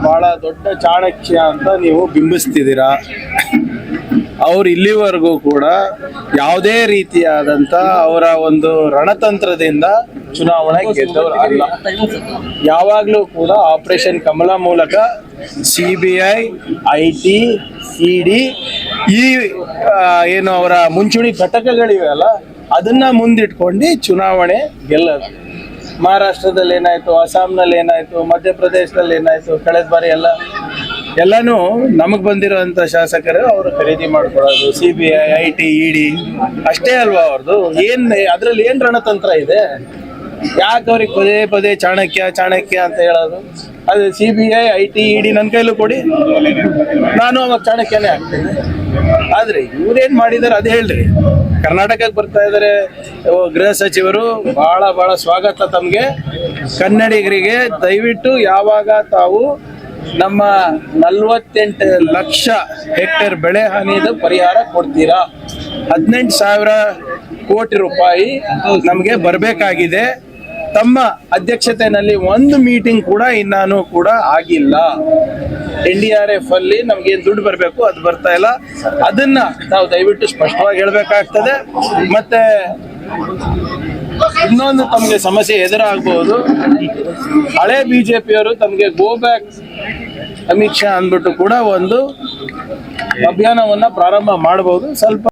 ಬಹಳ ದೊಡ್ಡ ಚಾಣಕ್ಯ ಅಂತ ನೀವು ಬಿಂಬಿಸ್ತಿದ್ದೀರಾ. ಅವ್ರು ಇಲ್ಲಿವರೆಗೂ ಕೂಡ ಯಾವುದೇ ರೀತಿಯಾದಂತ ಅವರ ಒಂದು ರಣತಂತ್ರದಿಂದ ಚುನಾವಣೆ ಗೆದ್ದವರು ಅಲ್ಲ. ಯಾವಾಗಲೂ ಕೂಡ ಆಪರೇಷನ್ ಕಮಲ ಮೂಲಕ CBI, IT, ED ಈ ಏನು ಅವರ ಮುಂಚೂಣಿ ಘಟಕಗಳಿವೆ ಅಲ್ಲ, ಅದನ್ನ ಮುಂದಿಟ್ಕೊಂಡು ಚುನಾವಣೆ ಗೆಲ್ಲೋದು. ಮಹಾರಾಷ್ಟ್ರದಲ್ಲಿ ಏನಾಯ್ತು, ಅಸ್ಸಾಂನಲ್ಲಿ ಏನಾಯ್ತು, ಮಧ್ಯಪ್ರದೇಶದಲ್ಲಿ ಏನಾಯ್ತು, ಕಳೆದ ಬಾರಿ ಎಲ್ಲಾನು ನಮಗ್ ಬಂದಿರೋಂಥ ಶಾಸಕರು ಅವರು ಖರೀದಿ ಮಾಡ್ಕೊಳ್ಳೋದು. CBI, IT, ED ಅಷ್ಟೇ ಅಲ್ವಾ ಅವ್ರದ್ದು? ಅದ್ರಲ್ಲಿ ಏನ್ ರಣತಂತ್ರ ಇದೆ? ಯಾಕೆ ಅವ್ರಿಗೆ ಪದೇ ಪದೇ ಚಾಣಕ್ಯ ಅಂತ ಹೇಳೋದು? ಅದು CBI, IT, ED ನನ್ನ ಕೈಲೂ ಕೊಡಿ, ನಾನು ಅವಾಗ ಚಾಣಕ್ಯನೇ ಆಗ್ತೇನೆ. ಆದ್ರೆ ಇವ್ರೇನ್ ಮಾಡಿದಾರೆ ಅದು ಹೇಳ್ರಿ. ಕರ್ನಾಟಕಕ್ಕೆ ಬರ್ತಾ ಇದಾರೆ ಗೃಹ ಸಚಿವರು, ಬಹಳ ಸ್ವಾಗತ ತಮ್ಗೆ. ಕನ್ನಡಿಗರಿಗೆ ದಯವಿಟ್ಟು ಯಾವಾಗ ತಾವು ನಮ್ಮ 48 ಲಕ್ಷ ಹೆಕ್ಟೇರ್ ಬೆಳೆ ಹಾನಿದ ಪರಿಹಾರ ಕೊಡ್ತೀರಾ? 18,000 ಕೋಟಿ ರೂಪಾಯಿ ನಮಗೆ ಬರಬೇಕಾಗಿದೆ. ತಮ್ಮ ಅಧ್ಯಕ್ಷತೆಯಲ್ಲಿ ಒಂದು ಮೀಟಿಂಗ್ ಕೂಡ ಇನ್ನಾನು ಕೂಡ ಆಗಿಲ್ಲ. NDRF ಅಲ್ಲಿ ನಮ್ಗೆ ದುಡ್ಡು ಬರಬೇಕು, ಅದು ಬರ್ತಾ ಇಲ್ಲ. ಅದನ್ನ ನಾವು ದಯವಿಟ್ಟು ಸ್ಪಷ್ಟವಾಗಿ ಹೇಳ್ಬೇಕಾಗ್ತದೆ. ಮತ್ತೆ ಇನ್ನೊಂದು ತಮಗೆ ಸಮಸ್ಯೆ ಎದುರಾಗಬಹುದು. ಹಳೆ BJPಯವರು ತಮಗೆ ಗೋ ಬ್ಯಾಕ್ ಅಮಿತ್ ಶಾ ಅಂದ್ಬಿಟ್ಟು ಕೂಡ ಒಂದು ಅಭಿಯಾನವನ್ನ ಪ್ರಾರಂಭ ಮಾಡಬಹುದು. ಸ್ವಲ್ಪ